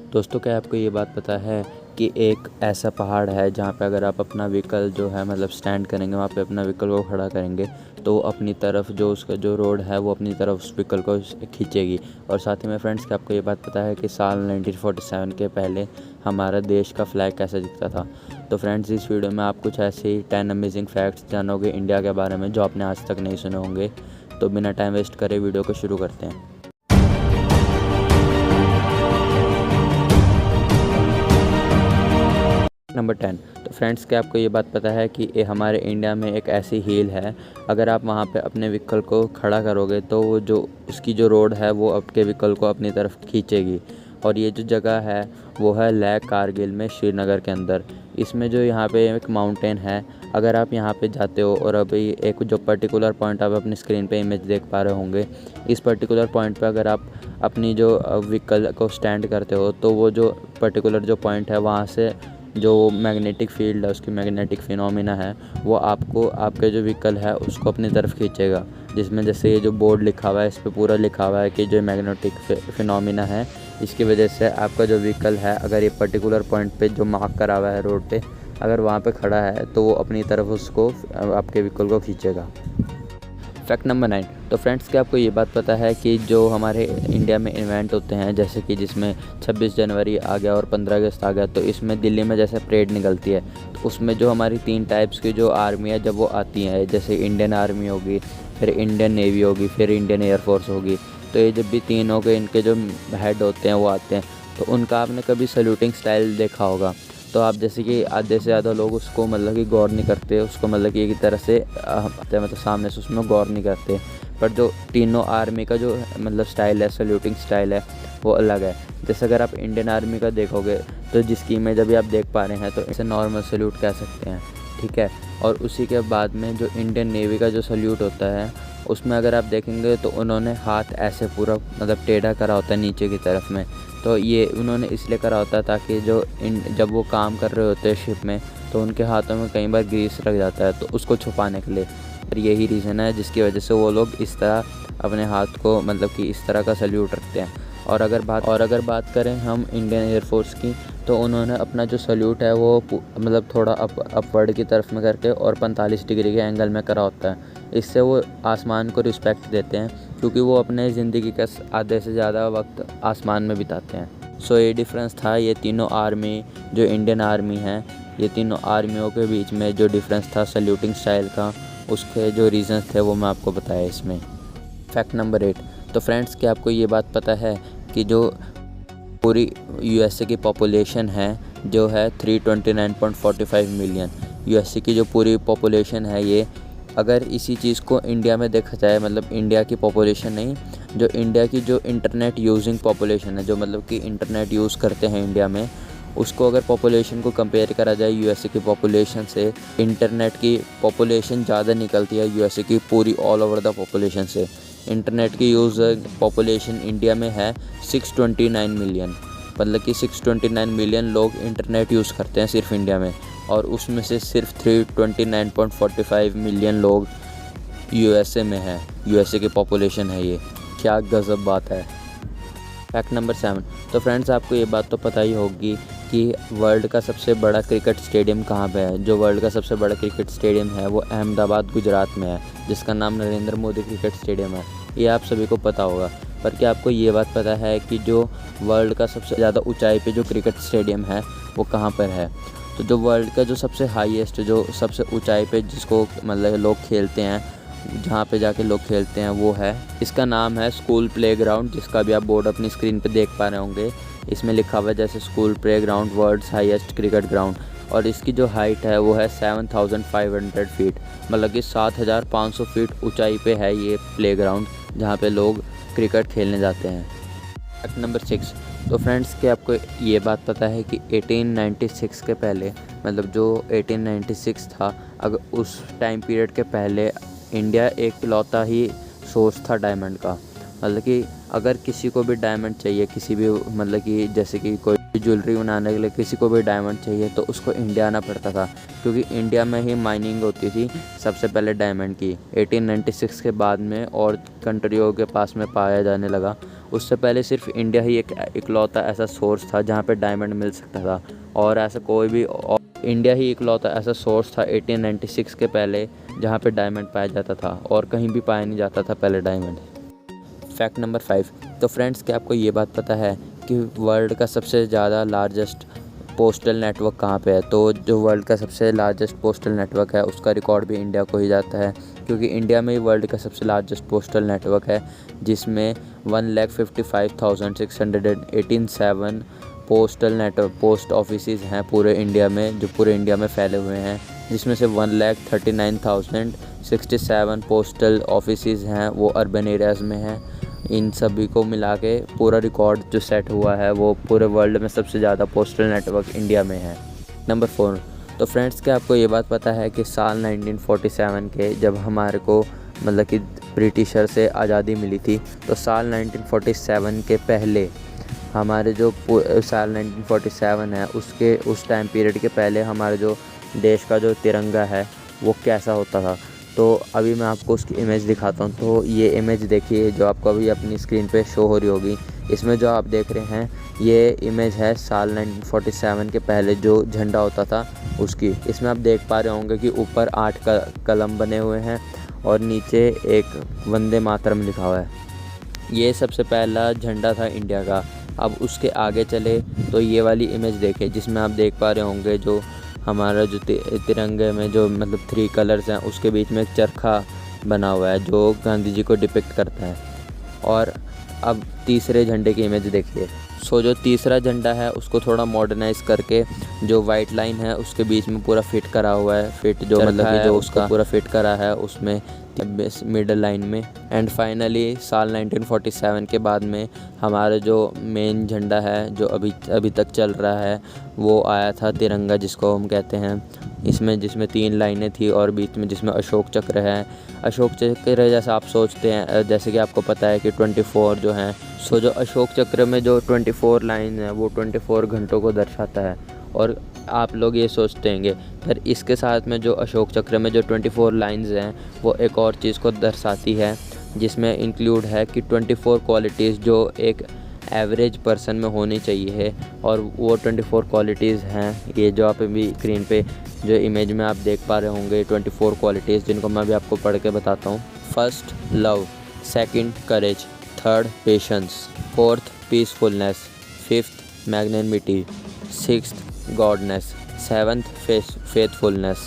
दोस्तों, क्या आपको ये बात पता है कि एक ऐसा पहाड़ है जहाँ पे अगर आप अपना व्हीकल जो है मतलब स्टैंड करेंगे, वहाँ पे अपना व्हीकल को खड़ा करेंगे तो अपनी तरफ जो उसका जो रोड है वो अपनी तरफ उस व्हीकल को खींचेगी। और साथ ही में फ्रेंड्स, क्या आपको ये बात पता है कि साल 1947 के पहले हमारा देश का फ्लैग कैसा दिखता था। तो फ्रेंड्स, इस वीडियो में आप कुछ ऐसे ही 10 अमेजिंग फैक्ट्स जानोगे इंडिया के बारे में जो आपने आज तक नहीं सुने होंगे। तो बिना टाइम वेस्ट करे वीडियो को शुरू करते हैं। नंबर 10। तो फ्रेंड्स, क्या आपको ये बात पता है कि ये हमारे इंडिया में एक ऐसी हिल है, अगर आप वहाँ पे अपने व्हीकल को खड़ा करोगे तो वो जो उसकी जो रोड है वो आपके व्हीकल को अपनी तरफ खींचेगी। और ये जो जगह है वो है लेह कारगिल में, श्रीनगर के अंदर। इसमें जो यहाँ पे एक माउंटेन है, अगर आप यहाँ पे जाते हो और अभी एक जो पर्टिकुलर पॉइंट आप अपनी स्क्रीन पे इमेज देख पा रहे होंगे, इस पर्टिकुलर पॉइंट पे अगर आप अपनी जो व्हीकल को स्टैंड करते हो तो वो जो पर्टिकुलर जो पॉइंट है वहाँ से जो मैग्नेटिक फील्ड है, उसकी मैग्नेटिक फिनोमिना है, वो आपको आपके जो व्हीकल है उसको अपनी तरफ खींचेगा। जिसमें जैसे ये जो बोर्ड लिखा हुआ है इस पे पूरा लिखा हुआ है कि जो मैग्नेटिक फिनोमिना है, इसकी वजह से आपका जो व्हीकल है अगर ये पर्टिकुलर पॉइंट पे जो मार्क करा हुआ है रोड पे, अगर वहाँ पे खड़ा है तो वो अपनी तरफ उसको आपके व्हीकल को खींचेगा। Fact number 9। तो फ्रेंड्स, क्या आपको ये बात पता है कि जो हमारे इंडिया में इवेंट होते हैं, जैसे कि जिसमें 26 जनवरी आ गया और 15 अगस्त आ गया, तो इसमें दिल्ली में जैसे परेड निकलती है, तो उसमें जो हमारी 3 टाइप्स की जो आर्मी है जब वो आती है, जैसे इंडियन आर्मी होगी, फिर इंडियन नेवी होगी, फिर इंडियन एयरफोर्स होगी, तो ये जब भी तीनों के इनके जो हेड होते हैं वो आते हैं, तो उनका आपने कभी सल्यूटिंग स्टाइल देखा होगा। तो आप जैसे कि आधे से ज़्यादा लोग उसको मतलब कि गौर नहीं करते, उसको मतलब कि एक तरह से मतलब सामने से उसमें गौर नहीं करते। पर जो तीनों आर्मी का जो मतलब स्टाइल है, सल्यूटिंग स्टाइल है, वो अलग है। जैसे अगर आप इंडियन आर्मी का देखोगे तो जिसकी इमेज अभी आप देख पा रहे हैं, तो इसे नॉर्मल सल्यूट कह सकते हैं, ठीक है। और उसी के बाद में जो इंडियन नेवी का जो सल्यूट होता है, उसमें अगर आप देखेंगे तो उन्होंने हाथ ऐसे पूरा मतलब टेढ़ा करा होता है नीचे की तरफ में। तो ये उन्होंने इसलिए करा होता है ताकि जब वो काम कर रहे होते हैं शिप में, तो उनके हाथों में कई बार ग्रीस लग जाता है, तो उसको छुपाने के लिए। और यही रीज़न है जिसकी वजह से वो लोग इस तरह अपने हाथ को मतलब कि इस तरह का सल्यूट रखते हैं। और अगर बात करें हम इंडियन एयरफोर्स की, तो उन्होंने अपना जो सल्यूट है वो मतलब थोड़ा अपवर्ड की तरफ में करके और 45 डिग्री के एंगल में करा होता है। इससे वो आसमान को रिस्पेक्ट देते हैं, क्योंकि वो अपने ज़िंदगी का आधे से ज़्यादा वक्त आसमान में बिताते हैं। सो ये डिफरेंस था, ये तीनों आर्मी जो इंडियन आर्मी है, ये तीनों आर्मियों के बीच में जो डिफरेंस था सल्यूटिंग स्टाइल का, उसके जो रीज़न्स थे वो मैं आपको बताया इसमें। Fact number 8। तो फ्रेंड्स, क्या आपको ये बात पता है कि जो पूरी यूएसए की पॉपुलेशन है जो है 329.45 मिलियन, यूएसए की जो पूरी पॉपुलेशन है, ये अगर इसी चीज़ को इंडिया में देखा जाए, मतलब इंडिया की पॉपुलेशन नहीं, जो इंडिया की जो इंटरनेट यूजिंग पॉपुलेशन है, जो मतलब कि इंटरनेट यूज़ करते हैं इंडिया में, उसको अगर पॉपुलेशन को कंपेयर करा जाए यूएसए की पॉपुलेशन से, इंटरनेट की पॉपुलेशन ज़्यादा निकलती है यूएसए की पूरी ऑल ओवर द पॉपुलेशन से। इंटरनेट की यूज़ पॉपुलेशन इंडिया में है 629 मिलियन, मतलब कि 629 मिलियन लोग इंटरनेट यूज़ करते हैं सिर्फ इंडिया में, और उसमें से सिर्फ 329.45 मिलियन लोग यूएसए में है, यूएसए की पॉपुलेशन है ये। क्या गज़ब बात है। Fact number 7। तो फ्रेंड्स, आपको ये बात तो पता ही होगी कि वर्ल्ड का सबसे बड़ा क्रिकेट स्टेडियम कहाँ पे है। जो वर्ल्ड का सबसे बड़ा क्रिकेट स्टेडियम है वो अहमदाबाद, गुजरात में है, जिसका नाम नरेंद्र मोदी क्रिकेट स्टेडियम है। ये आप सभी को पता होगा। पर क्या आपको ये बात पता है कि जो वर्ल्ड का सबसे ज़्यादा ऊंचाई पे जो क्रिकेट स्टेडियम है वो कहाँ पर है। तो जो वर्ल्ड का जो सबसे हाईएस्ट, जो सबसे ऊंचाई पे जिसको मतलब लोग खेलते हैं, जहाँ पे जाके लोग खेलते हैं, वो है, इसका नाम है स्कूल प्लेग्राउंड, जिसका भी आप बोर्ड अपनी स्क्रीन पे देख पा रहे होंगे। इसमें लिखा हुआ है जैसे school playground world's highest cricket ground. और इसकी जो हाइट है वो है 7500 फीट, मतलब कि 7500 फीट ऊंचाई पे है ये प्लेग्राउंड, जहाँ पे लोग क्रिकेट खेलने जाते हैं। Fact number 6। तो फ्रेंड्स, क्या आपको ये बात पता है कि 1896 के पहले, मतलब जो 1896 था, अगर उस टाइम पीरियड के पहले इंडिया एक इकलौता ही सोर्स था डायमंड का। मतलब कि अगर किसी को भी डायमंड चाहिए, किसी भी मतलब कि जैसे कि कोई ज्वेलरी बनाने के लिए किसी को भी डायमंड चाहिए, तो उसको इंडिया आना पड़ता था, क्योंकि इंडिया में ही माइनिंग होती थी सबसे पहले डायमंड की। 1896 के बाद में और कंट्रियों के पास में पाया जाने लगा, उससे पहले सिर्फ इंडिया ही एक इकलौता ऐसा सोर्स था जहाँ पे डायमंड मिल सकता था, और ऐसा कोई भी इंडिया ही इकलौता ऐसा सोर्स था 1896 के पहले जहाँ पे डायमंड पाया जाता था, और कहीं भी पाया नहीं जाता था पहले डायमंड। Fact number 5। तो फ्रेंड्स, क्या आपको ये बात पता है कि वर्ल्ड का सबसे ज़्यादा लार्जेस्ट पोस्टल नेटवर्क कहाँ पे है? तो जो वर्ल्ड का सबसे लार्जेस्ट पोस्टल नेटवर्क है उसका रिकॉर्ड भी इंडिया को ही जाता है, क्योंकि इंडिया में ही वर्ल्ड का सबसे लार्जेस्ट पोस्टल नेटवर्क है, जिसमें 1,55,687 पोस्ट ऑफिसेज हैं पूरे इंडिया में, जो पूरे इंडिया में फैले हुए हैं, जिसमें से 1,39,067 पोस्टल ऑफिसेज हैं वो अर्बन एरियाज़ में हैं। इन सभी को मिला के पूरा रिकॉर्ड जो सेट हुआ है वो पूरे वर्ल्ड में सबसे ज़्यादा पोस्टल नेटवर्क इंडिया में है। नंबर 4। तो फ्रेंड्स, क्या आपको ये बात पता है कि साल 1947 के जब हमारे को मतलब कि ब्रिटिशर से आज़ादी मिली थी, तो साल 1947 के पहले हमारे जो साल 1947 है उसके उस टाइम पीरियड के पहले हमारे जो देश का जो तिरंगा है वो कैसा होता था। तो अभी मैं आपको उसकी इमेज दिखाता हूँ। तो ये इमेज देखिए जो आपको अभी अपनी स्क्रीन पे शो हो रही होगी। इसमें जो आप देख रहे हैं ये इमेज है साल 1947 के पहले जो झंडा होता था उसकी। इसमें आप देख पा रहे होंगे कि ऊपर 8 कलम बने हुए हैं और नीचे एक वंदे मातरम लिखा हुआ है। ये सबसे पहला झंडा था इंडिया का। अब उसके आगे चले तो ये वाली इमेज देखें जिसमें आप देख पा रहे होंगे जो हमारा जो तिरंगे में जो मतलब 3 कलर्स हैं उसके बीच में एक चरखा बना हुआ है जो गांधी जी को डिपिक्ट करता है। और अब तीसरे झंडे की इमेज देखिए। सो जो तीसरा झंडा है उसको थोड़ा मॉडर्नाइज करके जो वाइट लाइन है उसके बीच में पूरा फिट करा हुआ है, फिट जो मतलब कि जो उसका पूरा फिट करा है उसमें मिडल लाइन में। एंड फाइनली साल 1947 के बाद में हमारा जो मेन झंडा है जो अभी तक चल रहा है वो आया था तिरंगा, जिसको हम कहते हैं। इसमें जिसमें 3 लाइनें थी और बीच में जिसमें अशोक चक्र है। अशोक चक्र जैसा आप सोचते हैं, जैसे कि आपको पता है कि 24 जो हैं। सो जो अशोक चक्र में जो 24 लाइन है वो 24 घंटों को दर्शाता है। और आप लोग ये सोचते होंगे पर इसके साथ में जो अशोक चक्र में जो 24 लाइंस हैं वो एक और चीज़ को दर्शाती है, जिसमें इंक्लूड है कि 24 क्वालिटीज़ जो एक एवरेज पर्सन में होनी चाहिए है। और वो 24 क्वालिटीज़ हैं ये जो आप अभी स्क्रीन पे जो इमेज में आप देख पा रहे होंगे 24 क्वालिटीज़, जिनको मैं अभी आपको पढ़ के बताता हूँ। First love, second courage, third patience, fourth peacefulness, fifth magnanimity, sixth goodness, seventh faithfulness,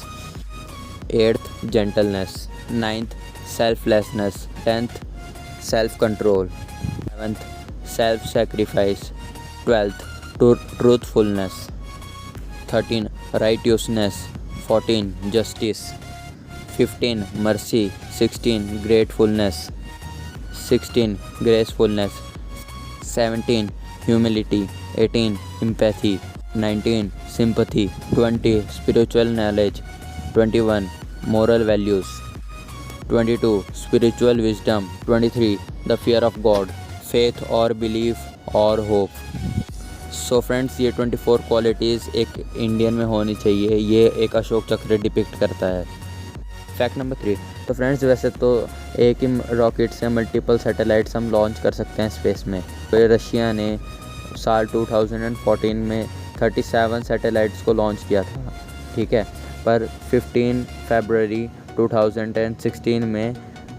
eighth gentleness, ninth selflessness, 10th self control, 11th self sacrifice, 12th truthfulness, 13 righteousness, 14 justice, 15 mercy, 16 gratefulness, 16 gracefulness, 17 humility, 18 empathy, 19 sympathy, 20 spiritual knowledge, 21 moral values, 22 spiritual wisdom, 23 the fear of God, faith और belief और hope। So friends, ये 24 qualities एक Indian में होनी चाहिए, ये एक अशोक चक्र डिपिक्ट करता है। Fact number 3। तो फ्रेंड्स, वैसे तो एक ही रॉकेट से मल्टीपल सैटेलाइट्स हम लॉन्च कर सकते हैं स्पेस में। तो रशिया ने साल 2014 में 37 सैटेलाइट्स को लॉन्च किया था, ठीक है। पर 15 फरवरी 2016 में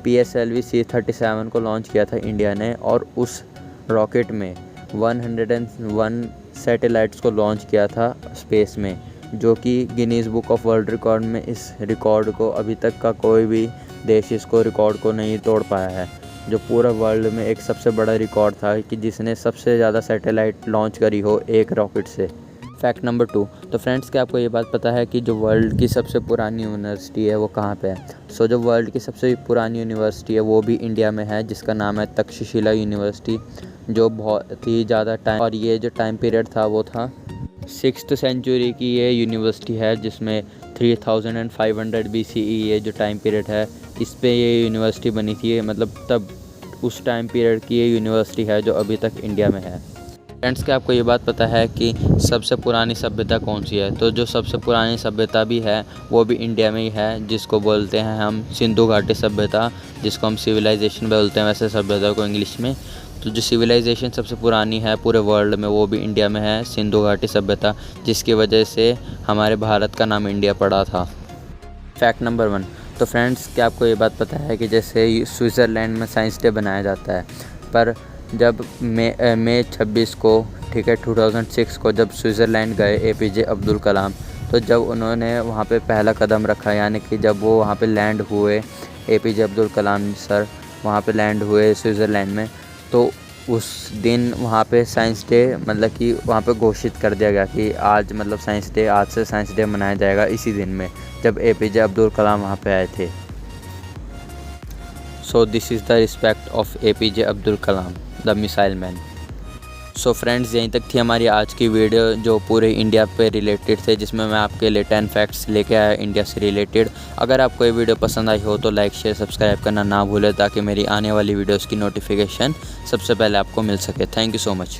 PSLV C-37 को लॉन्च किया था इंडिया ने, और उस रॉकेट में 101 सैटेलाइट्स को लॉन्च किया था स्पेस में, जो कि Guinness book of world record में इस रिकॉर्ड को अभी तक का कोई भी देश इसको रिकॉर्ड को नहीं तोड़ पाया है, जो पूरा वर्ल्ड में एक सबसे बड़ा रिकॉर्ड था कि जिसने सबसे ज़्यादा सैटेलाइट लॉन्च करी हो एक रॉकेट से। Fact number 2। तो फ्रेंड्स, क्या आपको ये बात पता है कि जो वर्ल्ड की सबसे पुरानी यूनिवर्सिटी है वो कहाँ पे है? सो जो वर्ल्ड की सबसे पुरानी यूनिवर्सिटी है वो भी इंडिया में है, जिसका नाम है तक्षशिला यूनिवर्सिटी, जो बहुत ही ज़्यादा टाइम, और ये जो टाइम पीरियड था वो था 6th सेंचुरी की ये यूनिवर्सिटी है, जिसमें 3500 BCE ये जो टाइम पीरियड है इस पे ये यूनिवर्सिटी बनी थी। मतलब तब उस टाइम पीरियड की ये यूनिवर्सिटी है जो अभी तक इंडिया में है। फ्रेंड्स, क्या आपको ये बात पता है कि सबसे पुरानी सभ्यता कौन सी है? तो जो सबसे पुरानी सभ्यता भी है वो भी इंडिया में ही है, जिसको बोलते हैं हम सिंधु घाटी सभ्यता, जिसको हम सिविलाइजेशन बोलते हैं वैसे सभ्यता को इंग्लिश में। तो जो सिविलाइजेशन सबसे पुरानी है पूरे वर्ल्ड में वो भी इंडिया में है, सिंधु घाटी सभ्यता, जिसकी वजह से हमारे भारत का नाम इंडिया पड़ा था। Fact number 1। तो फ्रेंड्स, क्या आपको ये बात पता है कि जैसे स्विट्ज़रलैंड में साइंस डे बनाया जाता है, पर जब मई 26 को, ठीक है, 2006 को जब स्विट्ज़रलैंड गए APJ अब्दुल कलाम, तो जब उन्होंने वहाँ पे पहला कदम रखा, यानी कि जब वो वहाँ पे लैंड हुए, APJ अब्दुल कलाम सर वहाँ पे लैंड हुए स्विट्ज़रलैंड में, तो उस दिन वहाँ पे साइंस डे मतलब कि वहाँ पे घोषित कर दिया गया कि आज मतलब साइंस डे, आज से साइंस डे मनाया जाएगा इसी दिन में, जब APJ अब्दुल कलाम वहाँ पे आए थे। So this is the respect of APJ Abdul Kalam, the missile man. So friends, यहीं तक थी हमारी आज की वीडियो जो पूरे इंडिया पे रिलेटेड थे, जिसमें मैं आपके लिए 10 फैक्ट्स लेके आया इंडिया से रिलेटेड। अगर आपको ये वीडियो पसंद आई हो तो लाइक शेयर सब्सक्राइब करना ना भूलें, ताकि मेरी आने वाली वीडियोस की नोटिफिकेशन सबसे पहले आपको मिल सके। Thank you so much.